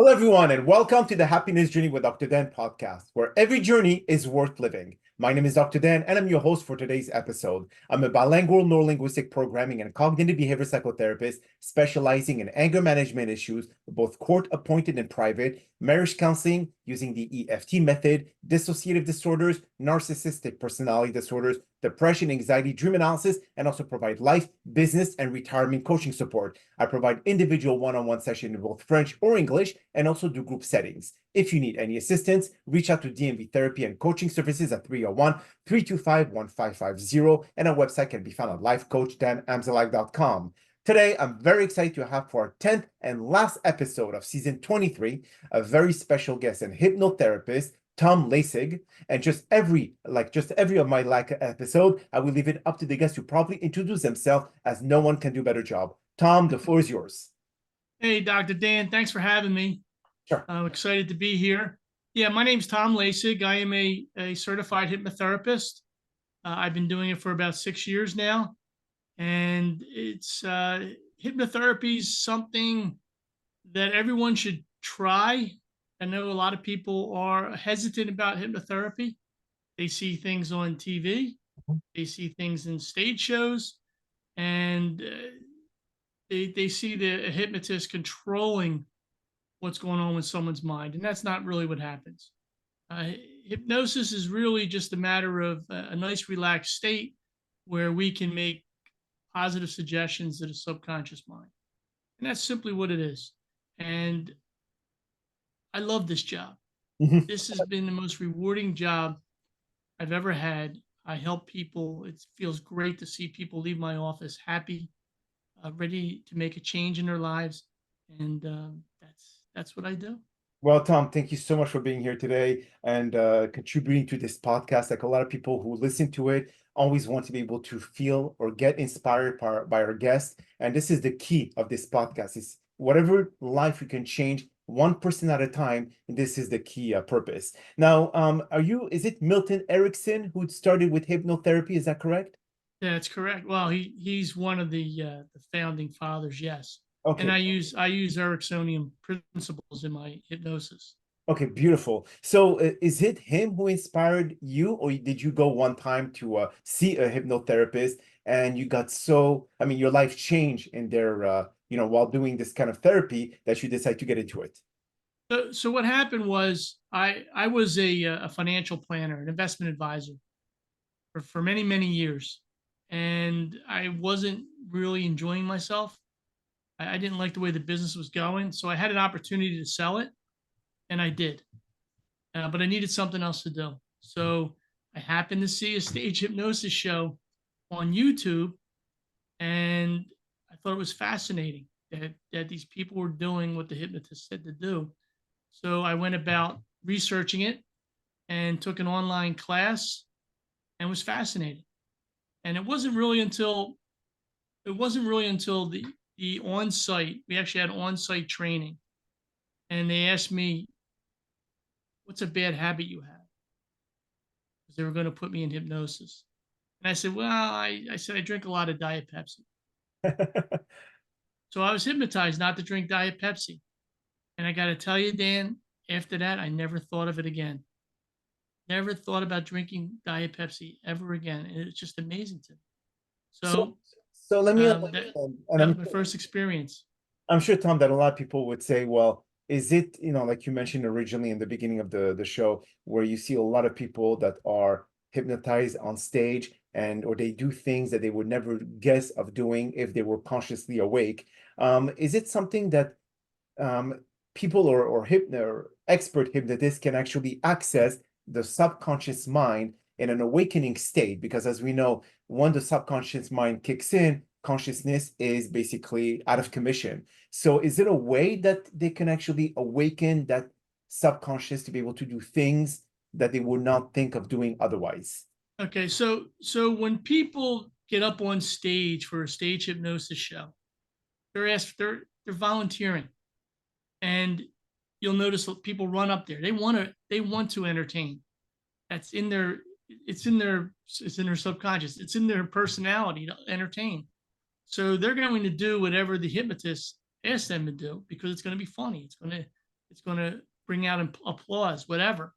Hello, everyone, and welcome to the Happiness Journey with Dr. Dan podcast, where every journey is worth living. My name is Dr. Dan, and I'm your host for today's episode. I'm a bilingual neurolinguistic programming and cognitive behavior psychotherapist specializing in anger management issues, both court-appointed and private, marriage counseling using the EFT method, dissociative disorders, narcissistic personality disorders, depression, anxiety, dream analysis, and also provide life, business, and retirement coaching support. I provide individual one-on-one sessions in both French or English, and also do group settings. If you need any assistance, reach out to DMV Therapy and Coaching Services at 301-325-1550, and our website can be found at lifecoach.drdanamzallag.com. Today, I'm very excited to have for our 10th and last episode of season 23, a very special guest and hypnotherapist, Tom Laessig. And just every of my episode, I will leave it up to the guests to probably introduce themselves, as no one can do a better job. Tom, the floor is yours. Hey, Dr. Dan, thanks for having me. Sure. I'm excited to be here. Yeah, my name's Tom Laessig. I am a certified hypnotherapist. I've been doing it for about 6 years now. And it's hypnotherapy is something that everyone should try. I know a lot of people are hesitant about hypnotherapy. They see things on TV, they see things in stage shows, and they see the hypnotist controlling what's going on with someone's mind. And that's not really what happens. Hypnosis is really just a matter of a nice relaxed state where we can make positive suggestions to the subconscious mind. And that's simply what it is. And I love this job. This has been the most rewarding job I've ever had. I help people. It feels great to see people leave my office happy, ready to make a change in their lives. And that's what I do. Well, Tom, thank you so much for being here today and contributing to this podcast. Like a lot of people who listen to it always want to be able to feel or get inspired by our guests. And this is the key of this podcast: is whatever life we can change 1% at a time. And this is the key purpose. Now, is it Milton Erickson who started with hypnotherapy? Is that correct? Yeah, that's correct. Well, he's one of the founding fathers. Yes. Okay. And I use Ericksonian principles in my hypnosis. Okay, beautiful. So is it him who inspired you, or did you go one time to see a hypnotherapist and you got your life changed in there, while doing this kind of therapy, that you decided to get into it? So what happened was I was a financial planner, an investment advisor for many, many years. And I wasn't really enjoying myself. I didn't like the way the business was going. So I had an opportunity to sell it, and I did. But I needed something else to do. So I happened to see a stage hypnosis show on YouTube, and I thought it was fascinating that these people were doing what the hypnotist said to do. So I went about researching it and took an online class and was fascinated. And it wasn't really until the on-site, we actually had on-site training, and they asked me, what's a bad habit you have? Because they were going to put me in hypnosis. And I said, well, I said, I drink a lot of Diet Pepsi. So I was hypnotized not to drink Diet Pepsi. And I got to tell you, Dan, after that, I never thought of it again. Never thought about drinking Diet Pepsi ever again. And it's just amazing to me. So let me that was my first experience. I'm sure, Tom, that a lot of people would say, well, is it, like you mentioned originally in the beginning of the show, where you see a lot of people that are hypnotized on stage or they do things that they would never guess of doing if they were consciously awake. Is it something that people or expert hypnotists can actually access the subconscious mind in an awakening state? Because as we know, when the subconscious mind kicks in, consciousness is basically out of commission. So is it a way that they can actually awaken that subconscious to be able to do things that they would not think of doing otherwise? Okay, so when people get up on stage for a stage hypnosis show, they're volunteering, and you'll notice people run up there. They want to entertain. It's in their subconscious. It's in their personality to entertain. So they're going to do whatever the hypnotist asks them to do because it's going to be funny. It's going to It's going to bring out applause, whatever.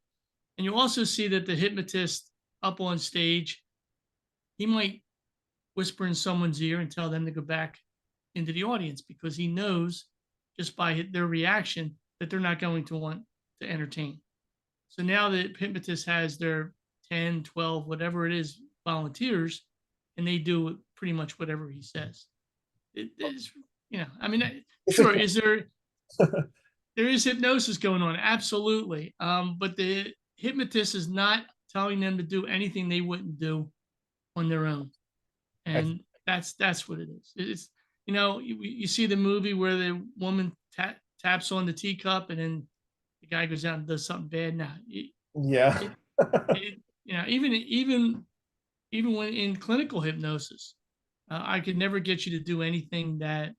And you also see that the hypnotist up on stage, he might whisper in someone's ear and tell them to go back into the audience because he knows just by their reaction that they're not going to want to entertain. So now the hypnotist has their 10, 12, whatever it is, volunteers, and they do pretty much whatever he says. It is, I mean, sure, there is hypnosis going on, absolutely. But the hypnotist is not telling them to do anything they wouldn't do on their own. And that's what it is. It's, you see the movie where the woman taps on the teacup and then the guy goes out and does something bad. Now, Yeah. even when in clinical hypnosis, I could never get you to do anything that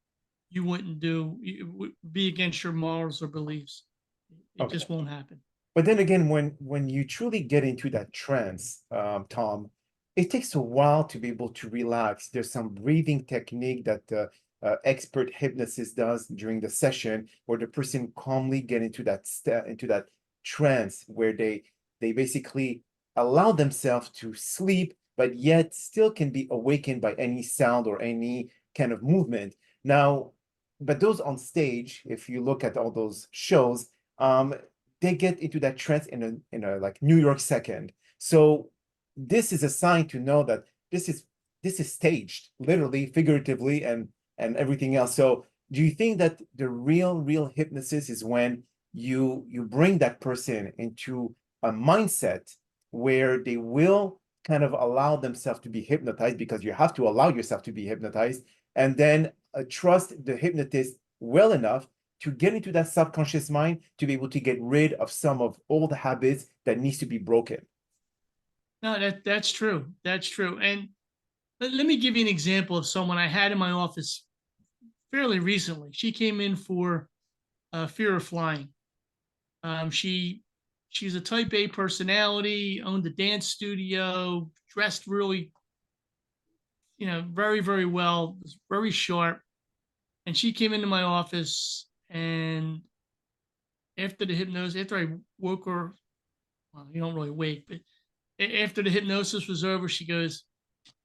you wouldn't do. It would be against your morals or beliefs. It Okay. just won't happen. But then again, when you truly get into that trance, Tom, it takes a while to be able to relax. There's some breathing technique that the expert hypnotist does during the session, where the person calmly get into that trance where they basically allow themselves to sleep, but yet still can be awakened by any sound or any kind of movement. Now, but those on stage, if you look at all those shows, they get into that trance in a like New York second. So this is a sign to know that this is staged, literally, figuratively, and everything else. So do you think that the real hypnosis is when you bring that person into a mindset where they will kind of allow themselves to be hypnotized, because you have to allow yourself to be hypnotized, and then trust the hypnotist well enough to get into that subconscious mind to be able to get rid of some of old habits that needs to be broken? No, that's true. That's true. And let me give you an example of someone I had in my office fairly recently. She came in for fear of flying. She's a type A personality, owned a dance studio, dressed really, very, very well, was very sharp. And she came into my office, and after the hypnosis, after I woke her, well, you don't really wake, but after the hypnosis was over, she goes,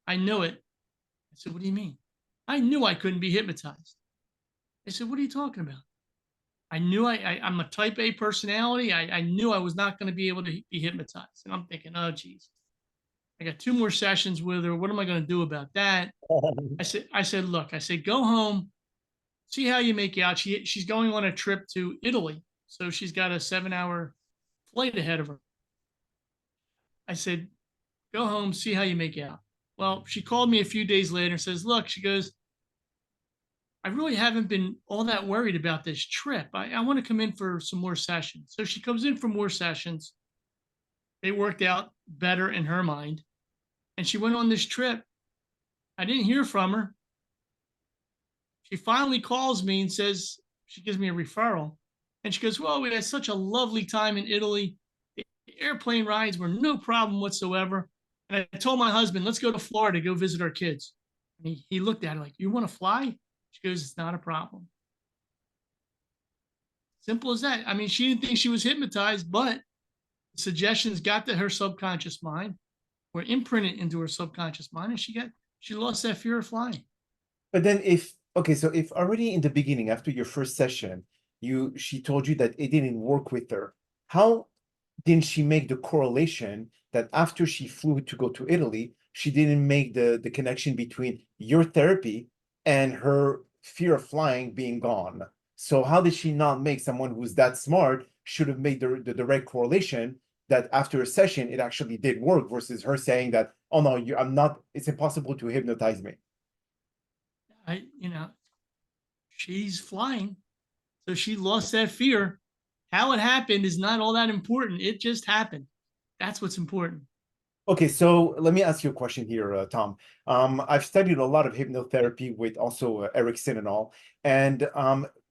"I knew it." I said, "What do you mean?" "I knew I couldn't be hypnotized." I said, "What are you talking about?" "I knew I'm a type A personality. I knew I was not going to be able to be hypnotized." And I'm thinking, oh, geez, I got 2 more sessions with her. What am I going to do about that? I said, look, go home, see how you make out. She's going on a trip to Italy. So she's got a 7-hour flight ahead of her. I said, go home, see how you make out. Well, she called me a few days later and says, look, she goes, I really haven't been all that worried about this trip. I want to come in for some more sessions. So she comes in for more sessions. They worked out better in her mind. And she went on this trip. I didn't hear from her. She finally calls me and says, she gives me a referral. And she goes, well, we had such a lovely time in Italy. The airplane rides were no problem whatsoever. And I told my husband, let's go to Florida, go visit our kids. And he looked at her like, you want to fly? She goes, it's not a problem. Simple as that. I mean, she didn't think she was hypnotized, but the suggestions got to her subconscious mind, were imprinted into her subconscious mind, and she lost that fear of flying. But then so if already in the beginning, after your first session, she told you that it didn't work with her, how didn't she make the correlation that after she flew to go to Italy, she didn't make the connection between your therapy and her fear of flying being gone? So how did she not make someone who's that smart should have made the direct correlation that after a session it actually did work, versus her saying that, oh no, I'm not, it's impossible to hypnotize me? She's flying, so she lost that fear. How it happened is not all that important. It just happened. That's what's important. Okay, so let me ask you a question here, Tom. I've studied a lot of hypnotherapy with also Erickson and all. And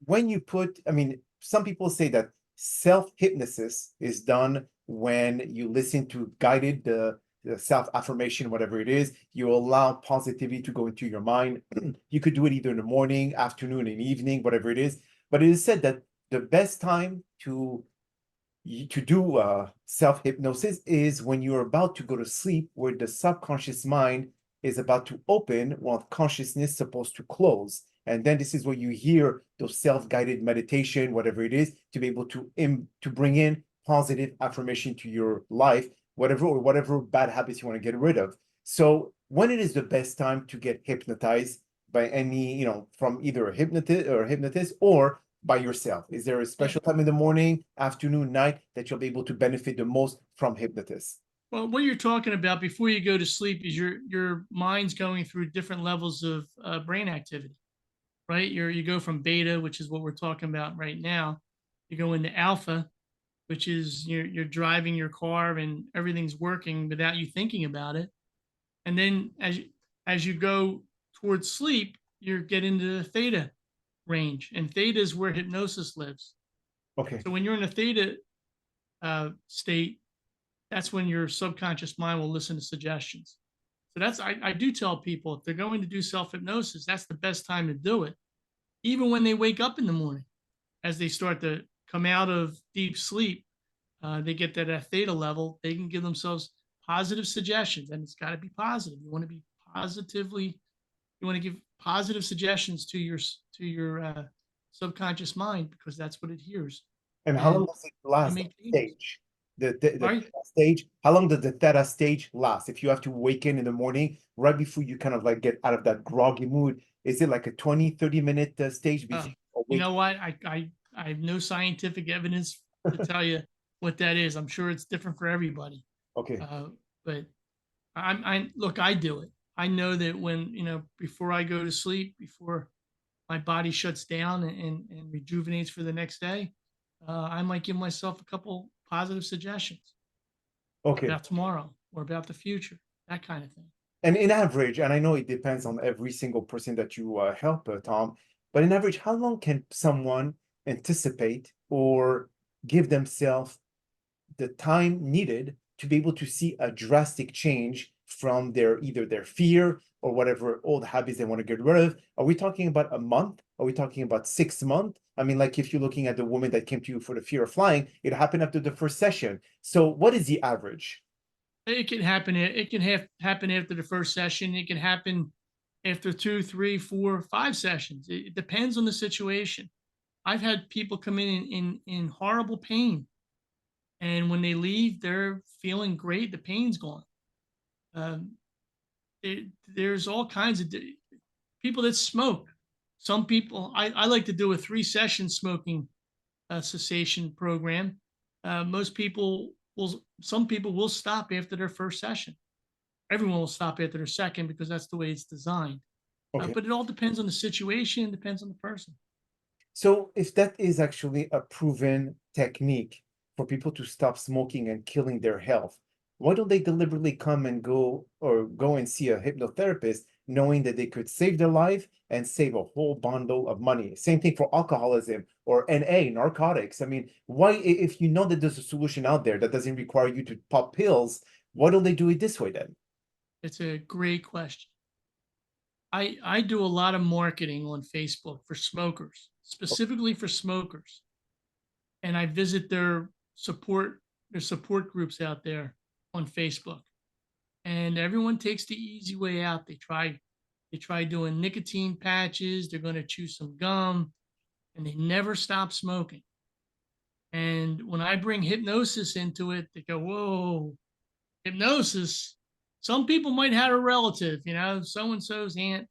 when you I mean, some people say that self-hypnosis is done when you listen to guided the self-affirmation, whatever it is. You allow positivity to go into your mind. You could do it either in the morning, afternoon, and evening, whatever it is. But it is said that the best time to do self-hypnosis is when you're about to go to sleep, where the subconscious mind is about to open while consciousness is supposed to close. And then this is where you hear those self-guided meditation, whatever it is, to be able to bring in positive affirmation to your life, whatever bad habits you want to get rid of. So when it is the best time to get hypnotized by any, from either a hypnotist or by yourself? Is there a Yeah. special time in the morning, afternoon, night that you'll be able to benefit the most from hypnotists? Well, what you're talking about before you go to sleep is your mind's going through different levels of brain activity, right? You go from beta, which is what we're talking about right now. You go into alpha, which is you're driving your car and everything's working without you thinking about it. And then as you go towards sleep, you get into the theta range, and theta is where hypnosis lives. Okay. So when you're in a theta state, that's when your subconscious mind will listen to suggestions. So I do tell people if they're going to do self hypnosis, that's the best time to do it, even when they wake up in the morning, as they start to come out of deep sleep. They get that at theta level, they can give themselves positive suggestions, and it's got to be positive. You want to be positively, you want to give positive suggestions to your subconscious mind, because that's what it hears, And how long and does it they last, that make changes. stage? The Right? theta stage, how long does the theta stage last? If you have to wake in the morning, right before you kind of like get out of that groggy mood, is it like a 20-30 minute stage Uh, before you you wake? know what? I have no scientific evidence to tell you what that is. I'm sure it's different for everybody. Okay. But I look, I do it. I know that when, before I go to sleep, before my body shuts down and rejuvenates for the next day, I might give myself a couple positive suggestions Okay. about tomorrow or about the future, that kind of thing. And in average, and I know it depends on every single person that you help, Tom, but in average, how long can someone anticipate or give themselves the time needed to be able to see a drastic change from either their fear or whatever old habits they want to get rid of? Are we talking about a month? Are we talking about 6 months? I mean, like if you're looking at the woman that came to you for the fear of flying, it happened after the first session. So what is the average? It can happen. It can happen after the first session. It can happen after 2, 3, 4, 5 sessions. It depends on the situation. I've had people come in horrible pain, and when they leave, they're feeling great. The pain's gone. Um, there's all kinds of people that smoke. Some people, I like to do a 3-session smoking cessation program. Some people will stop after their first session. Everyone will stop after their second, because that's the way it's designed. Okay. But it all depends on the situation, depends on the person. So if that is actually a proven technique for people to stop smoking and killing their health, why don't they deliberately come and go and see a hypnotherapist, knowing that they could save their life and save a whole bundle of money? Same thing for alcoholism or NA, narcotics. I mean, why, if you know that there's a solution out there that doesn't require you to pop pills, why don't they do it this way then? It's a great question. I do a lot of marketing on Facebook for smokers, specifically for smokers, and I visit their support groups out there on Facebook, and everyone takes the easy way out. They try doing nicotine patches. They're going to chew some gum, and they never stop smoking. And when I bring hypnosis into it, they go, "Whoa, hypnosis." Some people might have a relative, so and so's aunt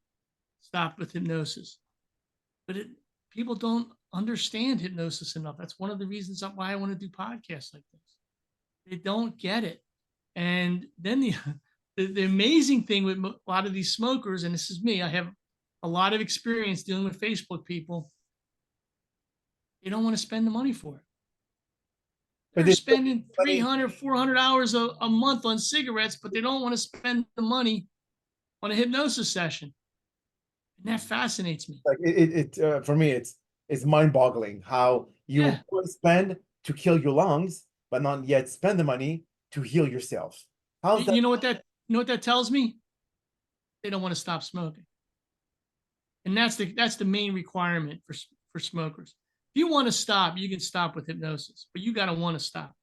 stopped with hypnosis, but people don't understand hypnosis enough. That's one of the reasons why I want to do podcasts like this. They don't get it. And then the amazing thing with a lot of these smokers, and this is me, I have a lot of experience dealing with Facebook people. They don't want to spend the money for it. But They're this spending money, 300, 400 hours a month on cigarettes, but they don't want to spend the money on a hypnosis session. And that fascinates me. like for me, it's mind-boggling how you Yeah. will spend to kill your lungs, but not yet spend the money to heal yourself. How's that? You know what that tells me? They don't want to stop smoking. And that's the main requirement for smokers. you want to stop, you can stop with hypnosis, but you got to want to stop.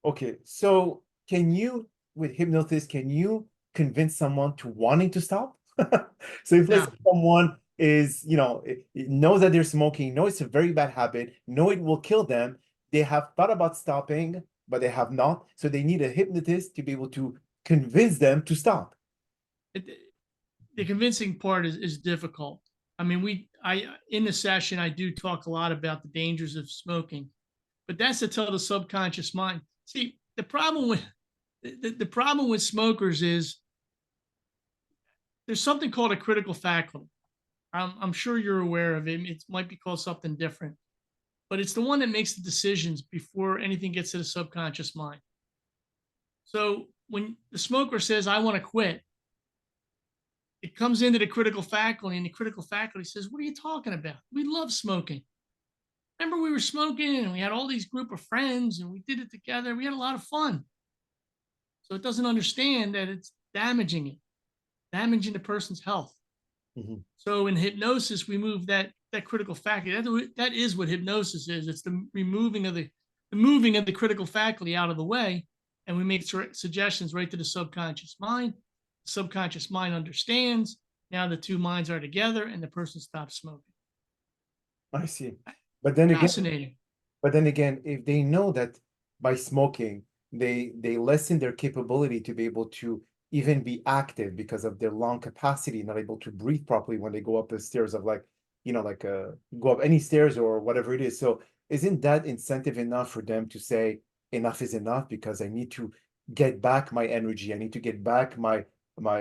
Okay, so can you, with hypnosis, can you convince someone to wanting to stop? So if let's Now, say someone is, knows that they're smoking, know it's a very bad habit, know it will kill them, they have thought about stopping, but they have not. So they need a hypnotist to be able to convince them to stop. it, the convincing part is difficult. I mean, in the session, I do talk a lot about the dangers of smoking, but that's to tell the subconscious mind. See, the problem with smokers is there's something called a critical faculty. I'm sure you're aware of it. It might be called something different, but it's the one that makes the decisions before anything gets to the subconscious mind. So when the smoker says, I want to quit, it comes into the critical faculty, and the critical faculty says, what are you talking about? We love smoking. Remember, we were smoking and we had all these group of friends and we did it together. We had a lot of fun. So it doesn't understand that it's damaging the person's health. Mhm. So in hypnosis, we move that critical faculty. That is what hypnosis is. It's the moving of the critical faculty out of the way, and we make suggestions right to the subconscious mind. The subconscious mind understands. Now the two minds are together, and the person stops smoking. I see. But then again, Fascinating. if they know that by smoking, they lessen their capability to be able to even be active because of their lung capacity, not able to breathe properly when they go up the stairs of like, go up any stairs or whatever it is. So isn't that incentive enough for them to say enough is enough because I need to get back my energy, I need to get back my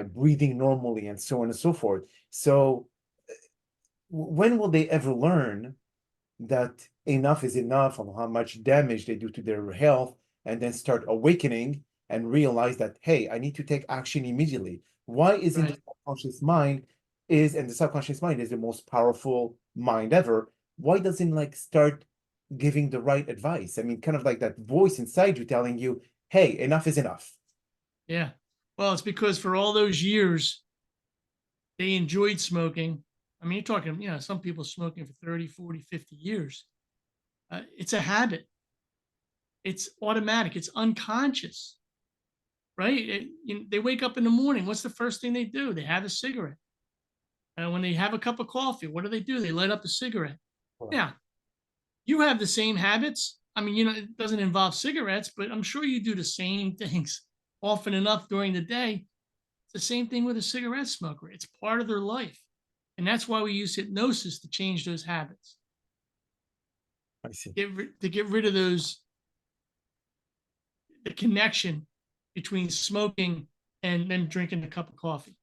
breathing normally and so on and so forth. So when will they ever learn that enough is enough of how much damage they do to their health and then start awakening and realize that, hey, I need to take action immediately? Why isn't the Right. subconscious mind and the subconscious mind is the most powerful mind ever? Why doesn't like start giving the right advice? I mean, kind of like that voice inside you telling you, hey, enough is enough. Yeah. Well, it's because for all those years they enjoyed smoking. I mean, you're talking, some people smoking for 30, 40, 50 years. It's a habit. It's automatic. It's unconscious, right? They wake up in the morning. What's the first thing they do? They have a cigarette. When they have a cup of coffee, what do? They light up a cigarette. Yeah, you have the same habits. I mean, it doesn't involve cigarettes, but I'm sure you do the same things often enough during the day. It's the same thing with a cigarette smoker. It's part of their life. And that's why we use hypnosis to change those habits, I see. to get rid of the connection between smoking and then drinking a cup of coffee.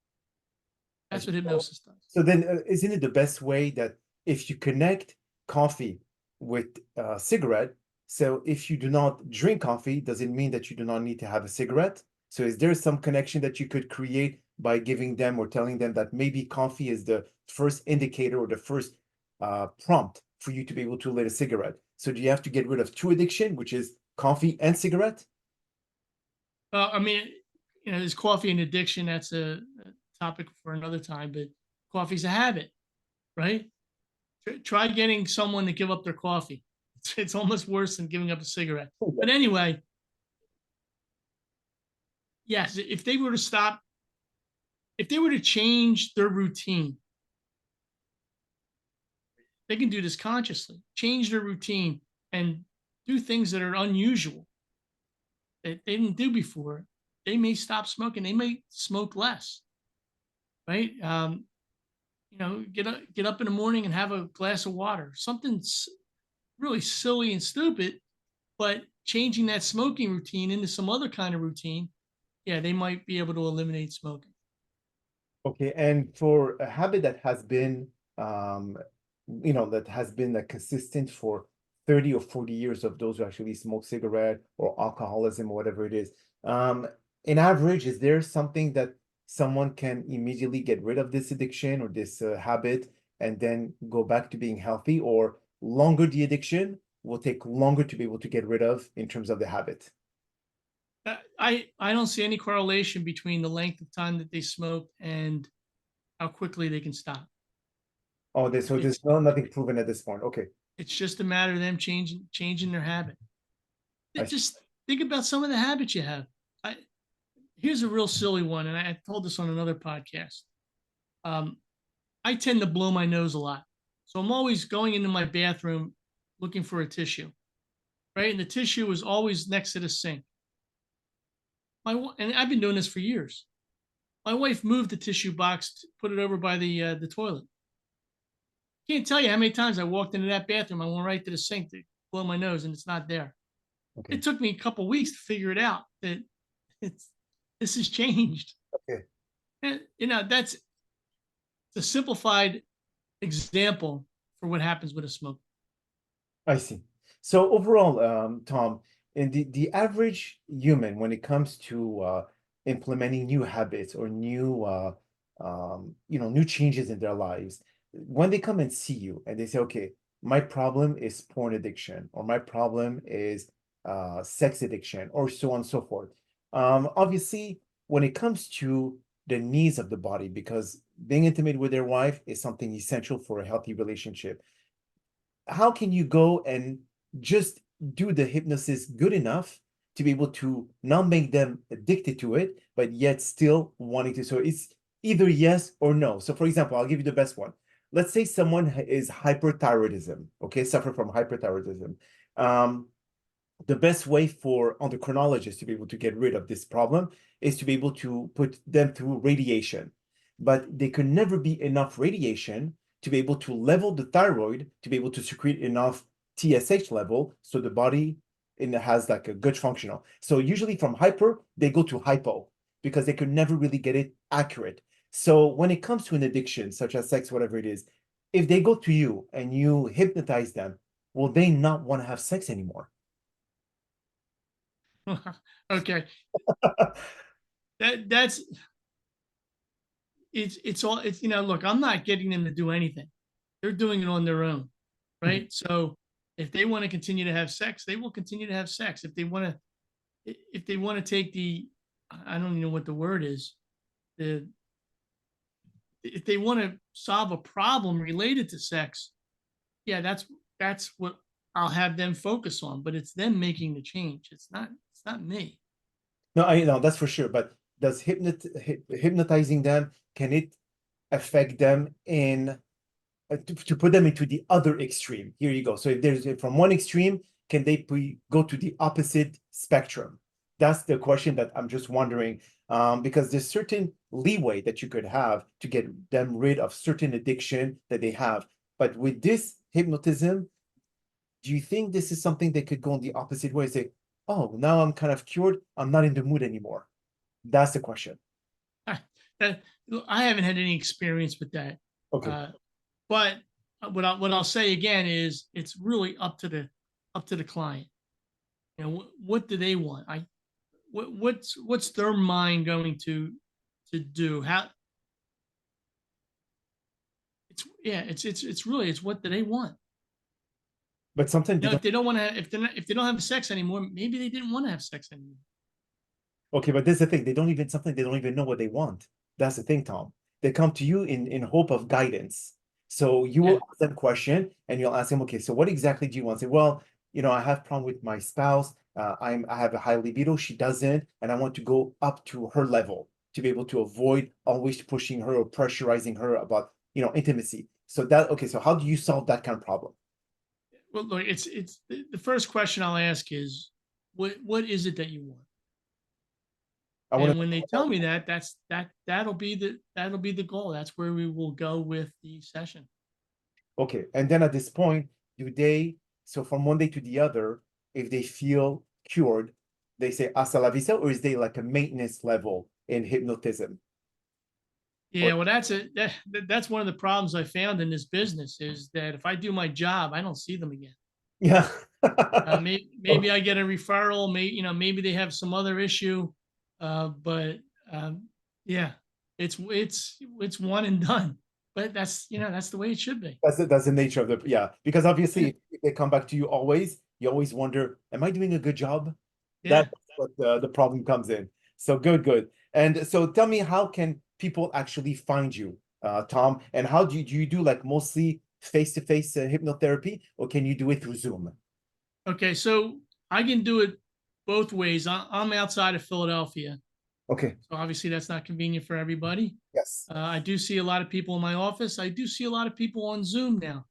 I That's see. what hypnosis does. So then, isn't it the best way that if you connect coffee with a cigarette, so if you do not drink coffee, does it mean that you do not need to have a cigarette? So is there some connection that you could create by giving them or telling them that maybe coffee is the first indicator or the first prompt for you to be able to lit a cigarette? So do you have to get rid of two addiction, which is coffee and cigarette? I mean, there's coffee and addiction. That's a topic for another time, but coffee's a habit, right? Try getting someone to give up their coffee. It's almost worse than giving up a cigarette. But anyway, yes, if they were to change their routine, they can do this consciously, change their routine and do things that are unusual that they didn't do before. They may stop smoking. They may smoke less, right? Get up in the morning and have a glass of water. Something really silly and stupid, but changing that smoking routine into some other kind of routine, yeah, they might be able to eliminate smoking. Okay, and for a habit that has been, that has been consistent for 30 or 40 years of those who actually smoke cigarette or alcoholism or whatever it is, in average, is there something that someone can immediately get rid of this addiction or this habit and then go back to being healthy, or longer the addiction will take longer to be able to get rid of in terms of the habit? I don't see any correlation between the length of time that they smoked and how quickly they can stop. Oh, so It's there's nothing proven at this point. Okay, it's just a matter of them changing their habit. I see. Just think about some of the habits you have. I Here's a real silly one, and I told this on another podcast. Um, I tend to blow my nose a lot, so I'm always going into my bathroom looking for a tissue, right? And the tissue is always next to the sink. And I've been doing this for years. My wife moved the tissue box, put it over by the toilet. Can't tell you how many times I walked into that bathroom. I went right to the sink to blow my nose, and it's not there. Okay, It took me a couple of weeks to figure it out that it's this has changed. okay, And that's a simplified example for what happens with a smoker. I see. So overall, Tom, in the average human, when it comes to implementing new habits or new new changes in their lives, when they come and see you and they say, okay, my problem is porn addiction, or my problem is sex addiction, or so on and so forth. Obviously, when it comes to the needs of the body, because being intimate with their wife is something essential for a healthy relationship, how can you go and just do the hypnosis good enough to be able to not make them addicted to it, but yet still wanting to? So it's either yes or no. So for example, I'll give you the best one. Let's say someone is hyperthyroidism, okay, suffer from hyperthyroidism. The best way for endocrinologists to be able to get rid of this problem is to be able to put them through radiation. But there could never be enough radiation to be able to level the thyroid, to be able to secrete enough TSH level so the body has like a good functional. So usually from hyper, they go to hypo because they could never really get it accurate. So when it comes to an addiction, such as sex, whatever it is, if they go to you and you hypnotize them, will they not want to have sex anymore? Okay, that's it's all it's look, I'm not getting them to do anything. They're doing it on their own, right? So if they want to continue to have sex, they will continue to have sex. If they want to take I don't even know what the word is, the if they want to solve a problem related to sex, yeah, that's what I'll have them focus on. But it's them making the change. It's not me. No, I know that's for sure. But does hypnotizing them, can it affect them in to put them into the other extreme? Here you go. So if there's from one extreme, can they go to the opposite spectrum? That's the question that I'm just wondering, because there's certain leeway that you could have to get them rid of certain addiction that they have. But with this hypnotism, do you think this is something that could go in the opposite way? Say, oh, now I'm kind of cured. I'm not in the mood anymore. That's the question. I, that, I haven't had any experience with that. Okay. Uh, but what I'll say again is it's really up to the client. What do they want? What's their mind going to do? How it's really it's what do they want? But sometimes they If don't. they don't want to if they don't have sex anymore, maybe they didn't want to have sex anymore. Okay, but this is the thing. They don't even something they don't even know what they want. That's the thing, Tom. They come to you in hope of guidance. So you will Yeah. ask them question and you'll ask them, okay, so what exactly do you want? Say, well, I have problem with my spouse. I have a high libido. She doesn't, and I want to go up to her level to be able to avoid always pushing her or pressurizing her about, intimacy. So that okay, so how do you solve that kind of problem? Well, look, it's the first question I'll ask is what is it that you want? I want And when they tell me that, that'll be the goal. That's where we will go with the session. Okay. And then at this point, do they, so from one day to the other, if they feel cured, they say hasta la vista, or is they like a maintenance level in hypnotism? Yeah, Or well, that's one of the problems I found in this business is that if I do my job, I don't see them again. yeah. Maybe I get a referral. Maybe they have some other issue, but yeah, it's one and done. But that's the way it should be. That's the nature of yeah. Because Yeah, obviously if they come back to you always, you always wonder, am I doing a good job? yeah. That's what the problem comes in. So good, good. And so tell me, how can people actually find you? Tom? And how do you do like mostly face-to-face hypnotherapy, or can you do it through Zoom? Okay, so I can do it both ways. I'm outside of Philadelphia, Okay. so obviously that's not convenient for everybody. Yes. I do see a lot of people in my office. I do see a lot of people on Zoom now.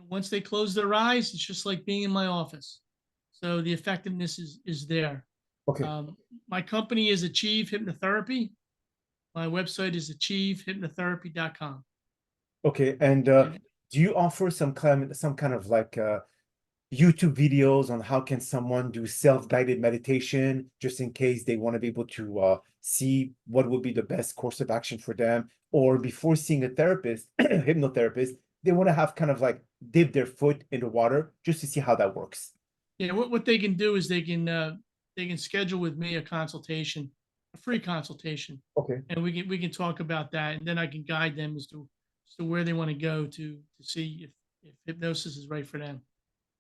Once they close their eyes, it's just like being in my office. So the effectiveness is there. Okay. My company is Achieve Hypnotherapy. My website is achievehypnotherapy.com. Okay. And And do you offer some kind of like YouTube videos on how can someone do self-guided meditation, just in case they want to be able to see what would be the best course of action for them, or before seeing a therapist, hypnotherapist, they want to have kind of like dip their foot in the water just to see how that works. yeah, what they can do is they can schedule with me a consultation, a free consultation, Okay. and we can talk about that, and then I can guide them as to where they want to go to see if hypnosis is right for them.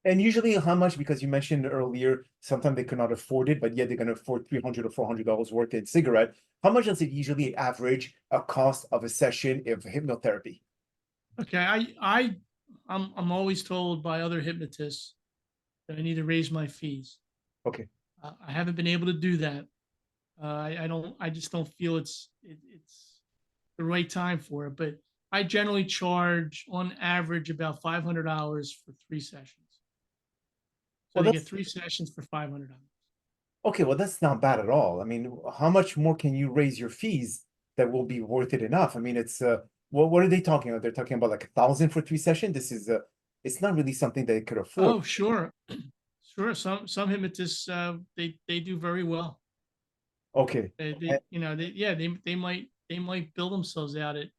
And usually how much, because you mentioned earlier, sometimes they cannot afford it, but yet they're going to afford 300 or $400 worth in cigarette. How much does it usually average a cost of a session of hypnotherapy? Okay, I'm always told by other hypnotists that I need to raise my fees. Okay. I haven't been able to do that. I just don't feel it's the right time for it. But I generally charge on average about $500 for 3 sessions. So Well, they get that's 3 sessions for $500. okay. Well, that's not bad at all. I mean, how much more can you raise your fees that will be worth it enough? I mean, it's what are they talking about? They're talking about like 1,000 for 3 sessions. This is it's not really something they could afford. Oh, sure, sure. Some hypnotists they do very well. Okay. They you know they might bill themselves out at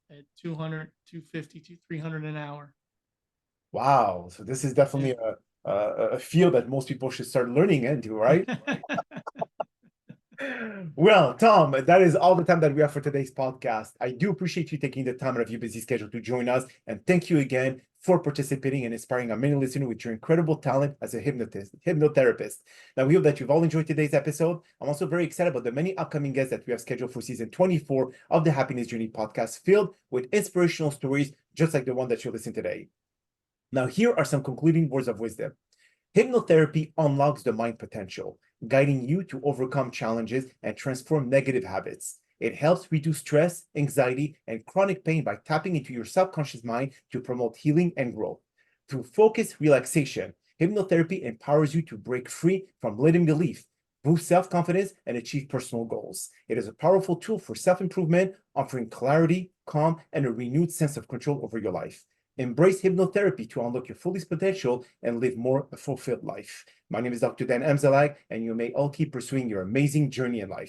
200, 250 to 300 an hour. Wow. So this is Yeah. definitely a field that most people should start learning into, right? Well, Tom, that is all the time that we have for today's podcast. I do appreciate you taking the time out of your busy schedule to join us. And thank you again for participating and inspiring our many listeners with your incredible talent as a hypnotherapist. Now, we hope that you've all enjoyed today's episode. I'm also very excited about the many upcoming guests that we have scheduled for season 24 of the Happiness Journey podcast, filled with inspirational stories just like the one that you'll listen today. Now, here are some concluding words of wisdom. Hypnotherapy unlocks the mind potential, guiding you to overcome challenges and transform negative habits. It helps reduce stress, anxiety, and chronic pain by tapping into your subconscious mind to promote healing and growth. Through focused relaxation, hypnotherapy empowers you to break free from limiting belief, boost self-confidence, and achieve personal goals. It is a powerful tool for self-improvement, offering clarity, calm, and a renewed sense of control over your life. Embrace hypnotherapy to unlock your fullest potential and live more a fulfilled life. My name is Dr. Dan Amzallag, and you may all keep pursuing your amazing journey in life.